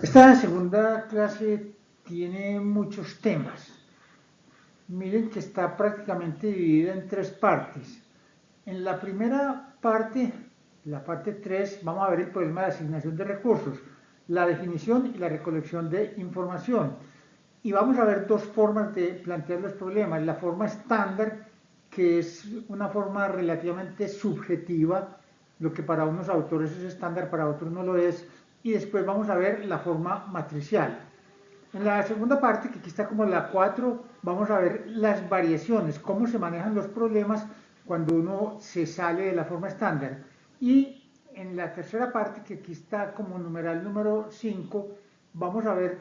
Esta segunda clase tiene muchos temas. Miren que está prácticamente dividida en tres partes. En la primera parte, la parte 3, vamos a ver el problema de asignación de recursos, la definición y la recolección de información. Y vamos a ver dos formas de plantear los problemas. La forma estándar, que es una forma relativamente subjetiva, lo que para unos autores es estándar, para otros no lo es. Y después vamos a ver la forma matricial. En la segunda parte, que aquí está como la 4, vamos a ver las variaciones, cómo se manejan los problemas cuando uno se sale de la forma estándar. Y en la tercera parte, que aquí está como numeral número 5, vamos a ver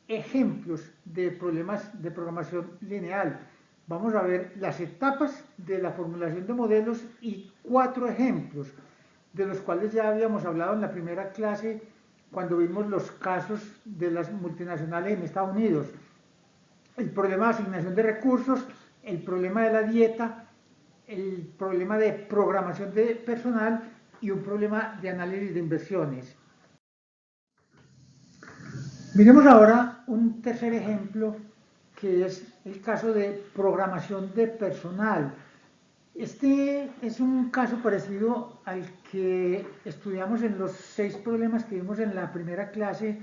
ejemplos de problemas de programación lineal. Vamos a ver las etapas de la formulación de modelos y 4 ejemplos, de los cuales ya habíamos hablado en la primera clase cuando vimos los casos de las multinacionales en Estados Unidos. El problema de asignación de recursos, el problema de la dieta, el problema de programación de personal y un problema de análisis de inversiones. Miremos ahora un tercer ejemplo que es el caso de programación de personal. Este es un caso parecido al que estudiamos en los 6 problemas que vimos en la primera clase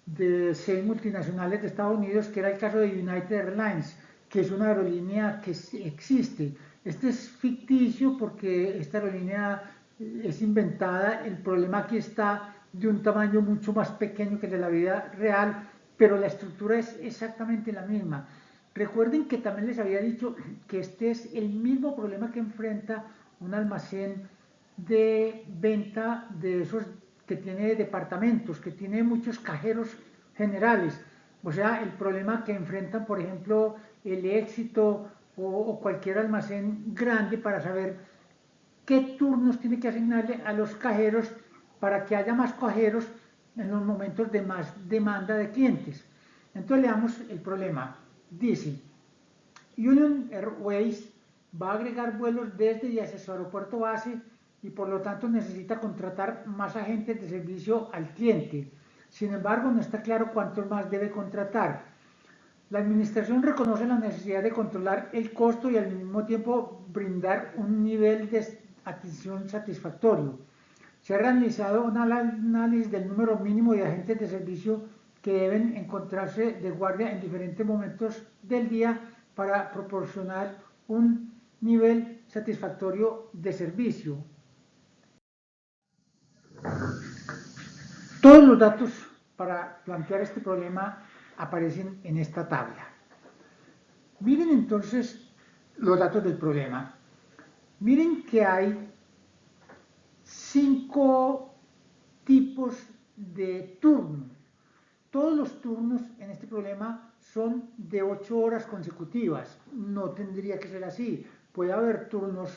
de 6 multinacionales de Estados Unidos, que era el caso de United Airlines, que es una aerolínea que existe. Este es ficticio porque esta aerolínea es inventada, el problema aquí está de un tamaño mucho más pequeño que el de la vida real, pero la estructura es exactamente la misma. Recuerden que también les había dicho que este es el mismo problema que enfrenta un almacén de venta de esos que tiene departamentos, que tiene muchos cajeros generales. O sea, el problema que enfrentan, por ejemplo, el Éxito o cualquier almacén grande para saber qué turnos tiene que asignarle a los cajeros para que haya más cajeros en los momentos de más demanda de clientes. Entonces leamos el problema. Dice, Union Airways va a agregar vuelos desde y hacia su aeropuerto base y por lo tanto necesita contratar más agentes de servicio al cliente. Sin embargo, no está claro cuántos más debe contratar. La administración reconoce la necesidad de controlar el costo y al mismo tiempo brindar un nivel de atención satisfactorio. Se ha realizado un análisis del número mínimo de agentes de servicio que deben encontrarse de guardia en diferentes momentos del día para proporcionar un nivel satisfactorio de servicio. Todos los datos para plantear este problema aparecen en esta tabla. Miren entonces los datos del problema. Miren que hay 5 tipos de turnos. Todos los turnos en este problema son de 8 horas consecutivas. No tendría que ser así. Puede haber turnos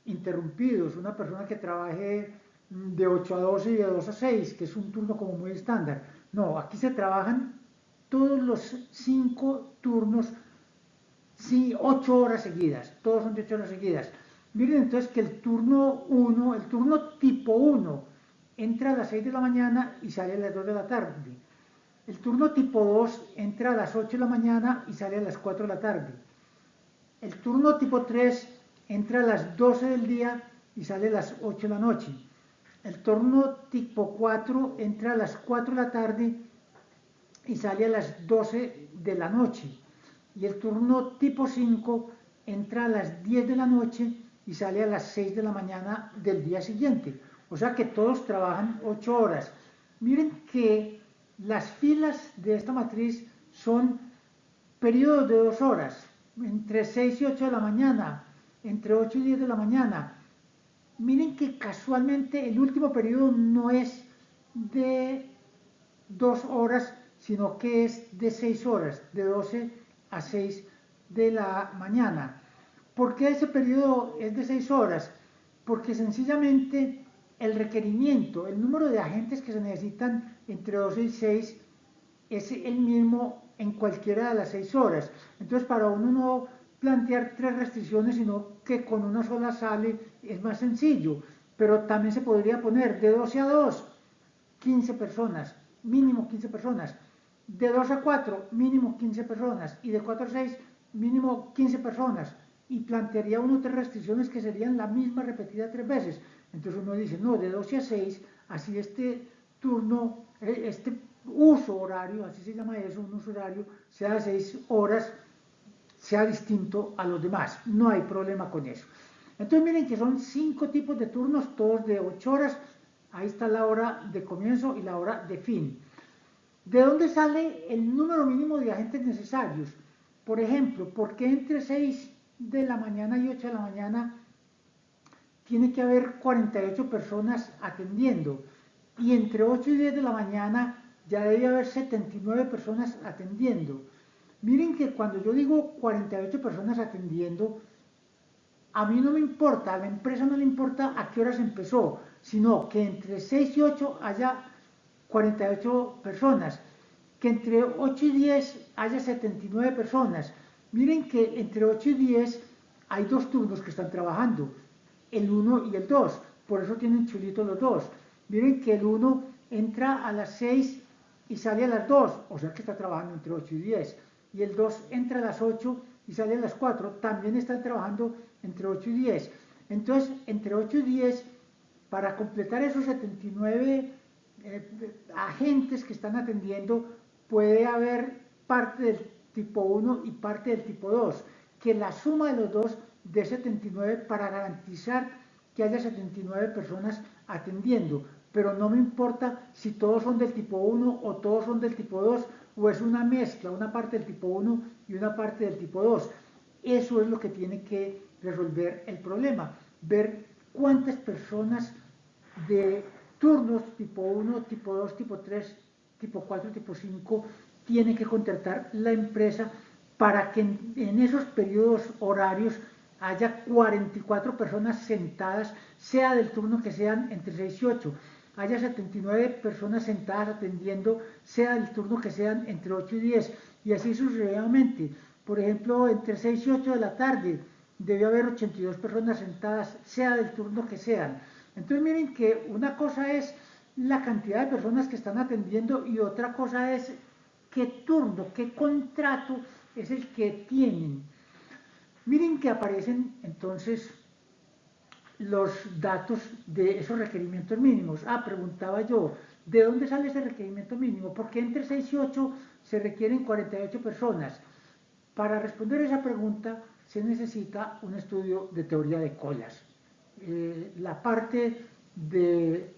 interrumpidos. Una persona que trabaje de 8 a 12 y de 2 a 6, que es un turno como muy estándar. No, aquí se trabajan todos los 5 turnos, sí, 8 horas seguidas. Todos son de 8 horas seguidas. Miren entonces que el turno 1, el turno tipo 1, entra a las 6 de la mañana y sale a las 2 de la tarde. El turno tipo 2 entra a las 8 de la mañana y sale a las 4 de la tarde. El turno tipo 3 entra a las 12 del día y sale a las 8 de la noche. El turno tipo 4 entra a las 4 de la tarde y sale a las 12 de la noche. Y el turno tipo 5 entra a las 10 de la noche y sale a las 6 de la mañana del día siguiente. O sea que todos trabajan 8 horas. Miren que las filas de esta matriz son periodos de 2 horas, entre 6 y 8 de la mañana, entre 8 y 10 de la mañana. Miren que casualmente el último periodo no es de 2 horas, sino que es de 6 horas, de 12 a 6 de la mañana. ¿Por qué ese periodo es de 6 horas? Porque sencillamente el requerimiento, el número de agentes que se necesitan entre 12 y 6 es el mismo en cualquiera de las 6 horas. Entonces, para uno no plantear 3 restricciones, sino que con una sola sale, es más sencillo. Pero también se podría poner de 12 a 2, 15 personas. mínimo 15 personas. De 2 a 4, mínimo 15 personas. Y de 4 a 6, mínimo 15 personas. Y plantearía uno 3 restricciones que serían la misma repetida 3 veces. Entonces uno dice, no, de 12 a 6, así este turno, este uso horario, así se llama eso, un uso horario, sea de 6 horas, sea distinto a los demás. No hay problema con eso. Entonces miren que son 5 tipos de turnos, todos de 8 horas. Ahí está la hora de comienzo y la hora de fin. ¿De dónde sale el número mínimo de agentes necesarios? Por ejemplo, ¿por qué entre 6 de la mañana y 8 de la mañana tiene que haber 48 personas atendiendo? Y entre 8 y 10 de la mañana ya debe haber 79 personas atendiendo. Miren que cuando yo digo 48 personas atendiendo, a mí no me importa, a la empresa no le importa a qué horas empezó, sino que entre 6 y 8 haya 48 personas, que entre 8 y 10 haya 79 personas. Miren que entre 8 y 10 hay dos turnos que están trabajando, el 1 y el 2, por eso tienen chulitos los dos. Miren que el 1 entra a las 6 y sale a las 2, o sea que está trabajando entre 8 y 10. Y el 2 entra a las 8 y sale a las 4, también están trabajando entre 8 y 10. Entonces, entre 8 y 10, para completar esos 79 agentes que están atendiendo, puede haber parte del tipo 1 y parte del tipo 2, que la suma de los dos de 79 para garantizar que haya 79 personas atendiendo. Pero no me importa si todos son del tipo 1 o todos son del tipo 2, o es una mezcla, una parte del tipo 1 y una parte del tipo 2. Eso es lo que tiene que resolver el problema, ver cuántas personas de turnos tipo 1, tipo 2, tipo 3, tipo 4, tipo 5 tiene que contratar la empresa para que en esos periodos horarios haya 44 personas sentadas, sea del turno que sean entre 6 y 8, haya 79 personas sentadas atendiendo, sea del turno que sean entre 8 y 10, y así sucesivamente. Por ejemplo, entre 6 y 8 de la tarde debe haber 82 personas sentadas, sea del turno que sean. Entonces miren que una cosa es la cantidad de personas que están atendiendo y otra cosa es qué turno, qué contrato es el que tienen. Miren que aparecen entonces los datos de esos requerimientos mínimos. Preguntaba yo, ¿de dónde sale ese requerimiento mínimo? Porque entre 6 y 8 se requieren 48 personas. Para responder esa pregunta se necesita un estudio de teoría de colas. La parte del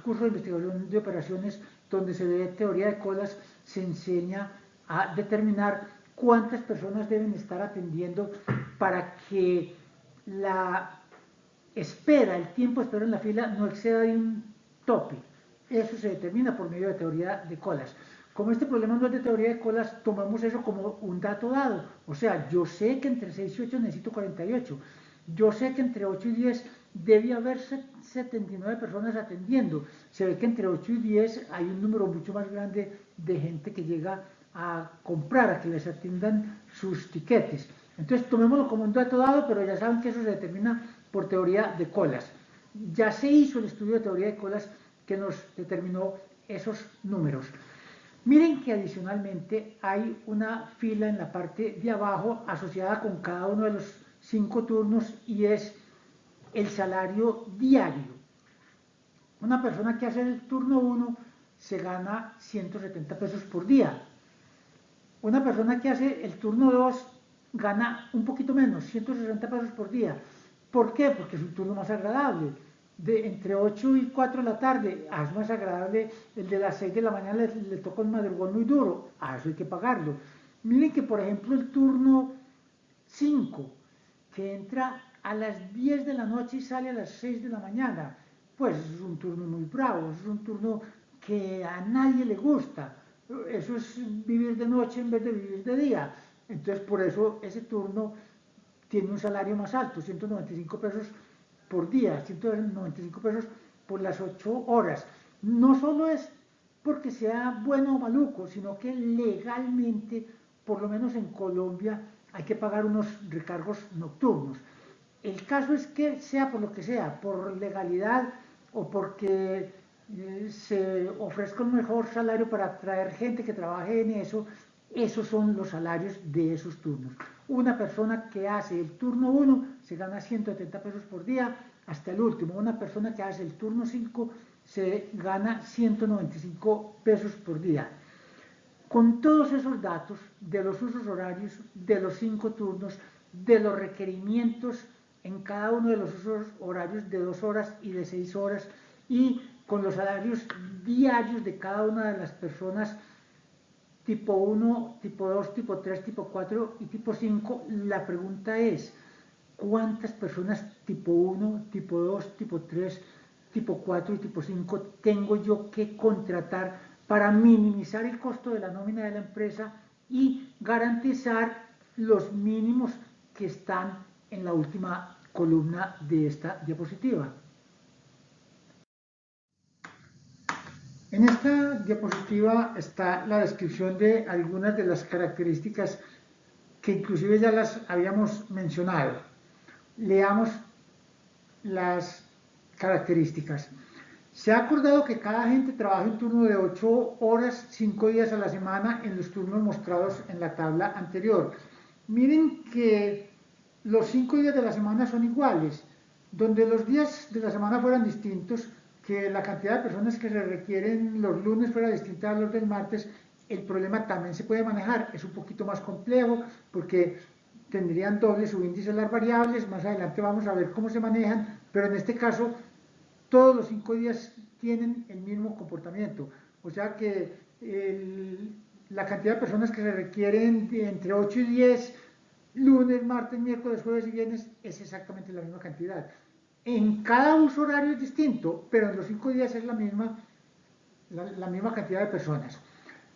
curso de investigación de operaciones donde se ve teoría de colas se enseña a determinar cuántas personas deben estar atendiendo para que la espera, el tiempo de espera en la fila no exceda de un tope. Eso se determina por medio de teoría de colas. Como este problema no es de teoría de colas, tomamos eso como un dato dado. O sea, yo sé que entre 6 y 8 necesito 48. Yo sé que entre 8 y 10 debe haber 79 personas atendiendo. Se ve que entre 8 y 10 hay un número mucho más grande de gente que llega a comprar, a que les atiendan sus tiquetes. Entonces tomémoslo como un dato dado, pero ya saben que eso se determina por teoría de colas. Ya se hizo el estudio de teoría de colas que nos determinó esos números. Miren que adicionalmente hay una fila en la parte de abajo asociada con cada uno de los 5 turnos y es el salario diario. Una persona que hace el turno 1 se gana 170 pesos por día. Una persona que hace el turno 2 gana un poquito menos, 160 pesos por día. ¿Por qué? Porque es un turno más agradable. De entre 8 y 4 de la tarde, es más agradable. El de las 6 de la mañana le toca un madrugón muy duro, eso hay que pagarlo. Miren que por ejemplo el turno 5, que entra a las 10 de la noche y sale a las 6 de la mañana, pues es un turno muy bravo, es un turno que a nadie le gusta. Eso es vivir de noche en vez de vivir de día. Entonces por eso ese turno tiene un salario más alto, 195 pesos por día, 195 pesos por las 8 horas. No solo es porque sea bueno o maluco, sino que legalmente, por lo menos en Colombia, hay que pagar unos recargos nocturnos. El caso es que sea por lo que sea, por legalidad o porque se ofrezca un mejor salario para atraer gente que trabaje en eso, esos son los salarios de esos turnos. Una persona que hace el turno 1 se gana 170 pesos por día hasta el último. Una persona que hace el turno 5 se gana 195 pesos por día. Con todos esos datos de los usos horarios, de los 5 turnos, de los requerimientos en cada uno de los usos horarios de 2 horas y de 6 horas, y con los salarios diarios de cada una de las personas tipo 1, tipo 2, tipo 3, tipo 4 y tipo 5, la pregunta es, ¿cuántas personas tipo 1, tipo 2, tipo 3, tipo 4 y tipo 5 tengo yo que contratar para minimizar el costo de la nómina de la empresa y garantizar los mínimos que están en la última columna de esta diapositiva? En esta diapositiva está la descripción de algunas de las características que inclusive ya las habíamos mencionado. Leamos las características. Se ha acordado que cada agente trabaja un turno de 8 horas, 5 días a la semana en los turnos mostrados en la tabla anterior. Miren que los 5 días de la semana son iguales. Donde los días de la semana fueran distintos, que la cantidad de personas que se requieren los lunes fuera distinta a los del martes, el problema también se puede manejar. Es un poquito más complejo porque tendrían doble subíndice las variables. Más adelante vamos a ver cómo se manejan, pero en este caso todos los 5 días tienen el mismo comportamiento. O sea que la cantidad de personas que se requieren entre 8 y 10, lunes, martes, miércoles, jueves y viernes, es exactamente la misma cantidad. En cada uso horario es distinto, pero en los 5 días es la misma cantidad de personas.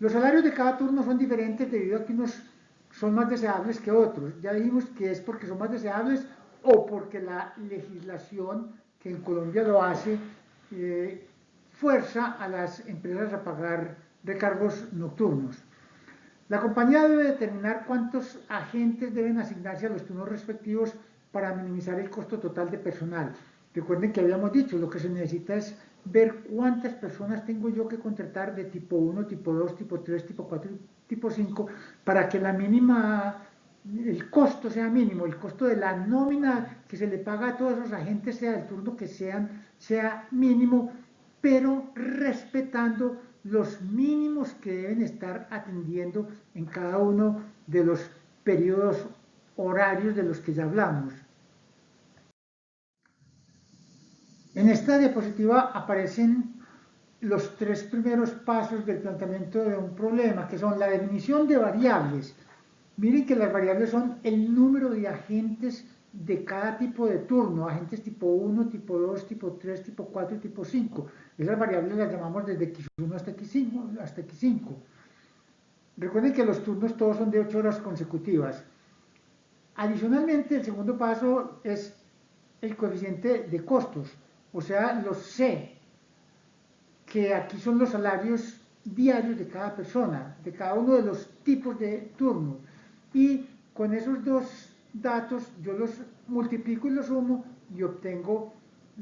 Los salarios de cada turno son diferentes debido a que unos son más deseables que otros. Ya dijimos que es porque son más deseables o porque la legislación, que en Colombia lo hace, fuerza a las empresas a pagar recargos nocturnos. La compañía debe determinar cuántos agentes deben asignarse a los turnos respectivos para minimizar el costo total de personal. Recuerden que habíamos dicho, lo que se necesita es ver cuántas personas tengo yo que contratar de tipo 1, tipo 2, tipo 3, tipo 4 y tipo 5 para que el costo sea mínimo, el costo de la nómina que se le paga a todos esos agentes, sea el turno que sean, sea mínimo, pero respetando los mínimos que deben estar atendiendo en cada uno de los periodos horarios de los que ya hablamos. En esta diapositiva aparecen los 3 primeros pasos del planteamiento de un problema, que son la definición de variables. Miren que las variables son el número de agentes de cada tipo de turno, agentes tipo 1, tipo 2, tipo 3, tipo 4 y tipo 5. Esas variables las llamamos desde X1 hasta X5. Hasta X5. Recuerden que los turnos todos son de 8 horas consecutivas. Adicionalmente, el segundo paso es el coeficiente de costos, o sea, los C, que aquí son los salarios diarios de cada persona, de cada uno de los tipos de turno. Y con esos dos datos yo los multiplico y los sumo y obtengo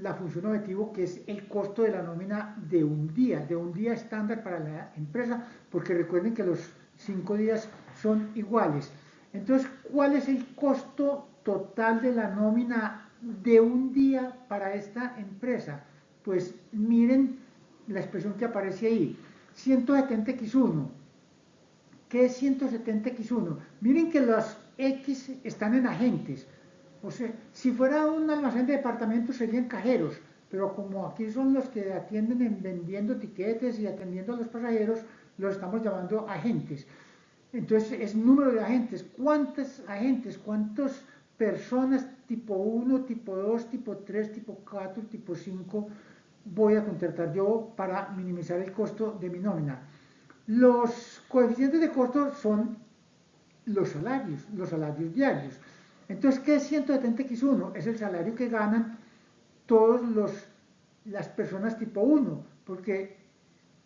la función objetivo, que es el costo de la nómina de un día estándar para la empresa, porque recuerden que los 5 días son iguales. Entonces, ¿cuál es el costo total de la nómina de un día para esta empresa? Pues miren la expresión que aparece ahí, 170x1. ¿Qué es 170x1? Miren que los X están en agentes. O sea, si fuera un almacén de departamentos serían cajeros, pero como aquí son los que atienden en vendiendo tiquetes y atendiendo a los pasajeros, los estamos llamando agentes. Entonces es número de agentes. ¿Cuántos agentes? ¿Cuántas personas tipo 1, tipo 2, tipo 3, tipo 4, tipo 5 voy a contratar yo para minimizar el costo de mi nómina? Los coeficientes de costo son los salarios diarios. Entonces, ¿qué es 170x1? Es el salario que ganan todas las personas tipo 1, porque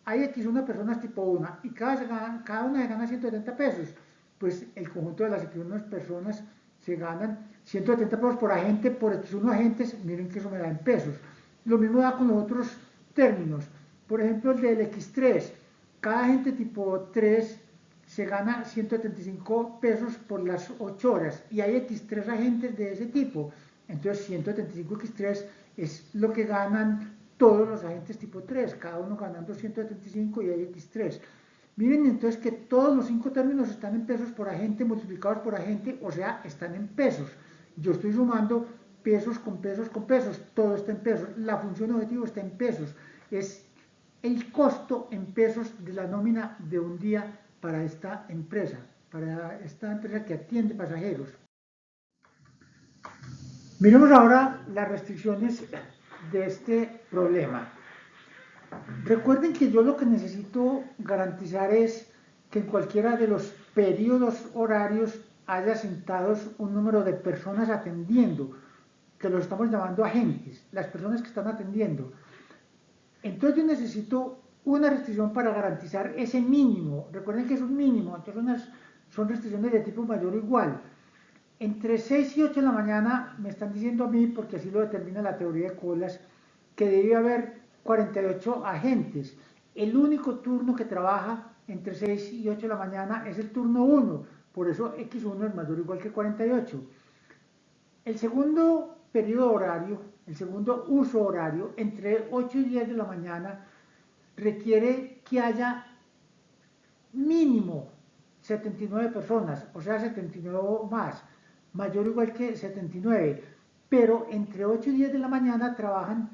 hay X1 personas tipo 1 y cada una se gana 170 pesos. Pues el conjunto de las X1 personas se ganan 170 pesos por agente, por X1 agentes, miren que eso me da en pesos. Lo mismo da con los otros términos. Por ejemplo, el del X3. Cada agente tipo 3 se gana 175 pesos por las 8 horas y hay X3 agentes de ese tipo. Entonces 175 X3 es lo que ganan todos los agentes tipo 3, cada uno ganando 175 y hay X3. Miren entonces que todos los 5 términos están en pesos por agente multiplicados por agente, o sea, están en pesos. Yo estoy sumando pesos con pesos con pesos, todo está en pesos. La función objetivo está en pesos. Es el costo en pesos de la nómina de un día para esta empresa que atiende pasajeros. Miremos ahora las restricciones de este problema. Recuerden que yo lo que necesito garantizar es que en cualquiera de los periodos horarios haya sentados un número de personas atendiendo, que los estamos llamando agentes, las personas que están atendiendo. Entonces yo necesito una restricción para garantizar ese mínimo. Recuerden que es un mínimo, entonces son restricciones de tipo mayor o igual. Entre 6 y 8 de la mañana me están diciendo a mí, porque así lo determina la teoría de colas, que debe haber 48 agentes. El único turno que trabaja entre 6 y 8 de la mañana es el turno 1, por eso X1 es mayor o igual que 48. El segundo periodo horario, el segundo uso horario, entre 8 y 10 de la mañana, requiere que haya mínimo 79 personas, o sea, 79 más, mayor o igual que 79, pero entre 8 y 10 de la mañana trabajan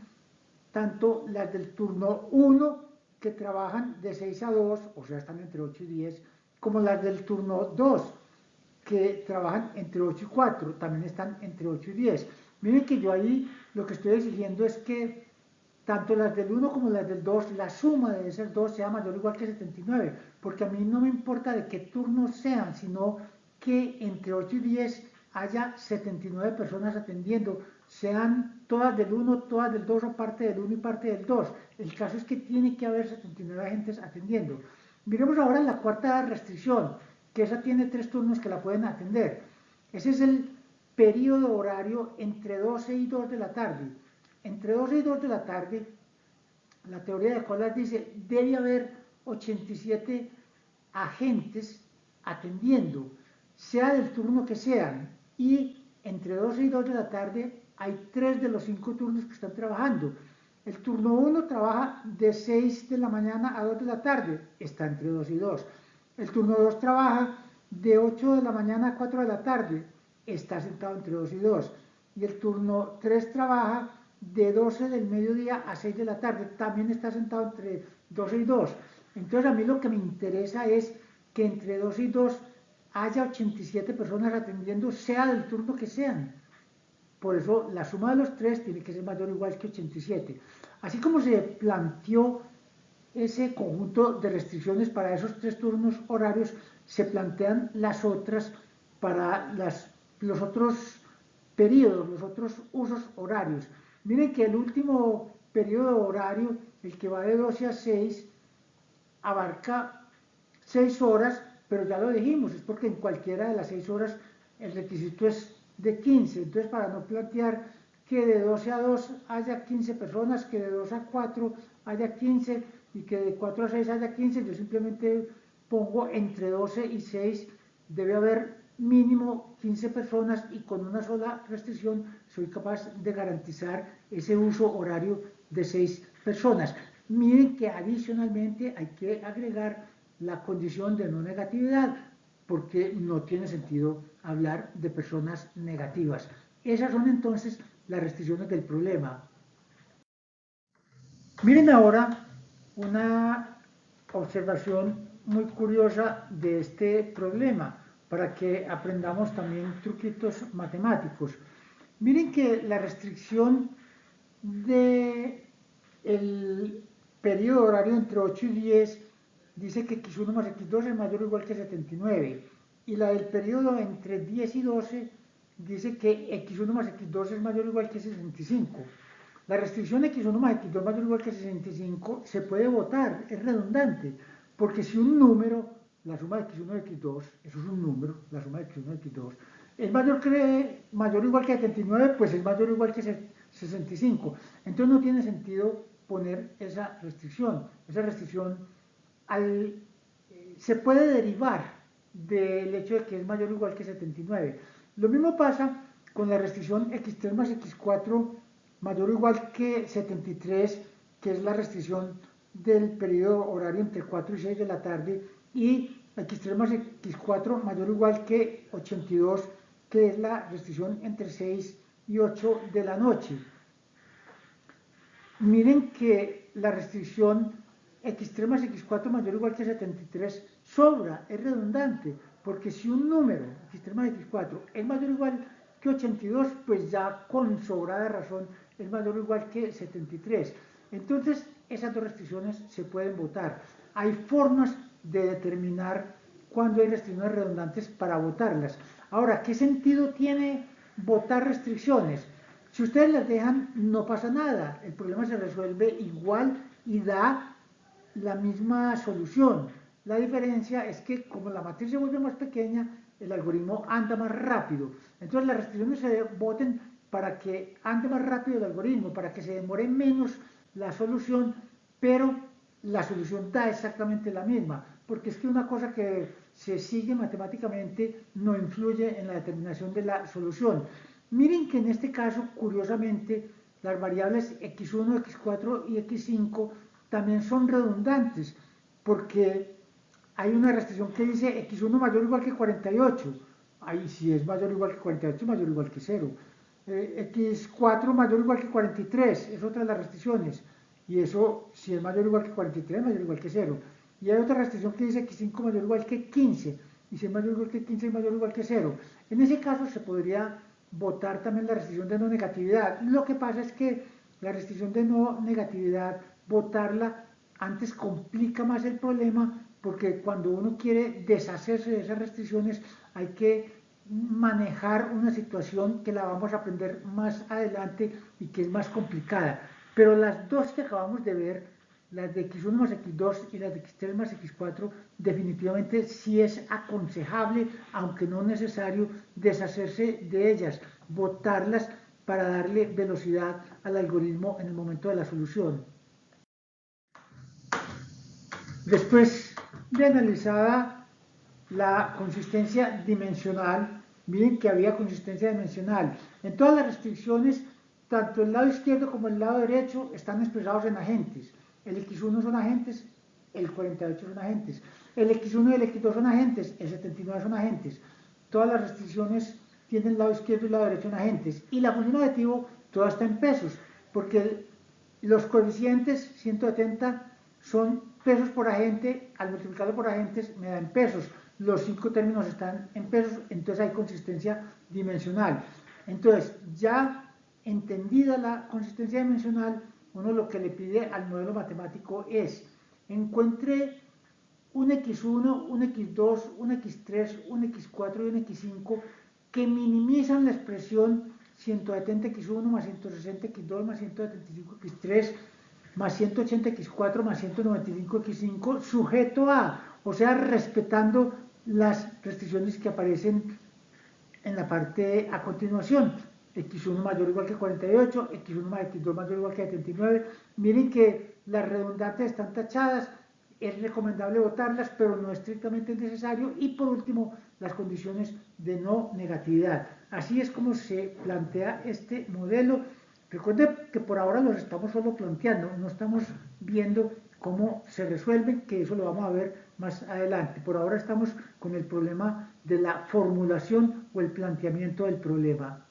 tanto las del turno 1, que trabajan de 6 a 2, o sea, están entre 8 y 10, como las del turno 2, que trabajan entre 8 y 4, también están entre 8 y 10. Miren que yo ahí lo que estoy exigiendo es que tanto las del 1 como las del 2, la suma de esas dos sea mayor o igual que 79, porque a mí no me importa de qué turnos sean, sino que entre 8 y 10 haya 79 personas atendiendo, sean todas del 1, todas del 2 o parte del 1 y parte del 2. El caso es que tiene que haber 79 agentes atendiendo. Miremos ahora la cuarta restricción, que esa tiene 3 turnos que la pueden atender. Ese es el periodo horario entre 12 y 2 de la tarde. Entre 12 y 2 de la tarde, la teoría de colas dice, debe haber 87 agentes atendiendo, sea del turno que sean, y entre 12 y 2 de la tarde hay 3 de los 5 turnos que están trabajando. El turno 1 trabaja de 6 de la mañana a 2 de la tarde, está entre 2 y 2. El turno 2 trabaja de 8 de la mañana a 4 de la tarde, está sentado entre 2 y 2. Y el turno 3 trabaja de 12 del mediodía a 6 de la tarde, también está sentado entre 12 y 2. Entonces a mí lo que me interesa es que entre 2 y 2 haya 87 personas atendiendo, sea del turno que sean. Por eso la suma de los 3 tiene que ser mayor o igual que 87. Así como se planteó ese conjunto de restricciones para esos 3 turnos horarios, se plantean las otras para los otros periodos, los otros usos horarios. Miren que el último periodo horario, el que va de 12 a 6, abarca 6 horas, pero ya lo dijimos, es porque en cualquiera de las 6 horas el requisito es de 15. Entonces, para no plantear que de 12 a 2 haya 15 personas, que de 2 a 4 haya 15 y que de 4 a 6 haya 15, yo simplemente pongo entre 12 y 6 debe haber mínimo 15 personas y con una sola restricción soy capaz de garantizar ese uso horario de 6 personas. Miren que adicionalmente hay que agregar la condición de no negatividad, porque no tiene sentido hablar de personas negativas. Esas son entonces las restricciones del problema. Miren ahora una observación muy curiosa de este problema, para que aprendamos también truquitos matemáticos. Miren que la restricción del periodo horario entre 8 y 10 dice que x1 más x2 es mayor o igual que 79. Y la del periodo entre 10 y 12 dice que x1 más x2 es mayor o igual que 65. La restricción x1 más x2 mayor o igual que 65 se puede votar, es redundante, porque si un número, la suma de x1 y x2, eso es un número, la suma de x1 y x2, es mayor o igual que 79, pues es mayor o igual que 65. Entonces no tiene sentido poner esa restricción. Esa restricción se puede derivar del hecho de que es mayor o igual que 79. Lo mismo pasa con la restricción x3 más x4 mayor o igual que 73, que es la restricción del periodo horario entre 4 y 6 de la tarde, y x3 más x4 mayor o igual que 82, que es la restricción entre 6 y 8 de la noche. Miren que la restricción x3 más x4 mayor o igual que 73 sobra, es redundante, porque si un número, x3 más x4, es mayor o igual que 82, pues ya con sobrada razón es mayor o igual que 73. Entonces, esas dos restricciones se pueden votar. Hay formas de determinar cuándo hay restricciones redundantes para votarlas. Ahora, ¿qué sentido tiene votar restricciones? Si ustedes las dejan, no pasa nada. El problema se resuelve igual y da la misma solución. La diferencia es que como la matriz se vuelve más pequeña, el algoritmo anda más rápido. Entonces las restricciones se voten para que ande más rápido el algoritmo, para que se demore menos la solución, pero la solución da exactamente la misma, porque es que una cosa que se sigue matemáticamente no influye en la determinación de la solución. Miren que en este caso, curiosamente, las variables x1, x4 y x5 también son redundantes, porque hay una restricción que dice x1 mayor o igual que 48. Ahí si es mayor o igual que 48, mayor o igual que 0. X4 mayor o igual que 43, es otra de las restricciones. Y eso, si es mayor o igual que 43, mayor o igual que 0. Y hay otra restricción que dice x5 mayor o igual que 15. Y si es mayor o igual que 15, es mayor o igual que 0. En ese caso se podría votar también la restricción de no negatividad. Lo que pasa es que la restricción de no negatividad, votarla antes complica más el problema, porque cuando uno quiere deshacerse de esas restricciones hay que manejar una situación que la vamos a aprender más adelante y que es más complicada. Pero las dos que acabamos de ver, las de x1 más x2 y las de x3 más x4, definitivamente sí es aconsejable, aunque no necesario, deshacerse de ellas, botarlas para darle velocidad al algoritmo en el momento de la solución. Después de analizada la consistencia dimensional, miren que había consistencia dimensional. En todas las restricciones, tanto el lado izquierdo como el lado derecho están expresados en agentes. El x1 son agentes, el 48 son agentes. El x1 y el x2 son agentes, el 79 son agentes. Todas las restricciones tienen el lado izquierdo y el lado derecho en agentes. Y la función objetivo, toda está en pesos, porque los coeficientes 170 son pesos por agente, al multiplicarlo por agentes me da en pesos. Los 5 términos están en pesos, entonces hay consistencia dimensional. Entonces, ya entendida la consistencia dimensional, uno lo que le pide al modelo matemático es: encuentre un x1, un x2, un x3, un x4 y un x5 que minimizan la expresión 170x1 más 160x2 más 175x3 más 180x4 más 195x5 sujeto a, o sea, respetando las restricciones que aparecen en la parte a continuación. X1 mayor o igual que 48, X1 más X2 mayor o igual que 79. Miren que las redundantes están tachadas, es recomendable votarlas, pero no estrictamente necesario. Y por último, las condiciones de no negatividad. Así es como se plantea este modelo. Recuerden que por ahora los estamos solo planteando, no estamos viendo cómo se resuelven, que eso lo vamos a ver más adelante. Por ahora estamos con el problema de la formulación o el planteamiento del problema.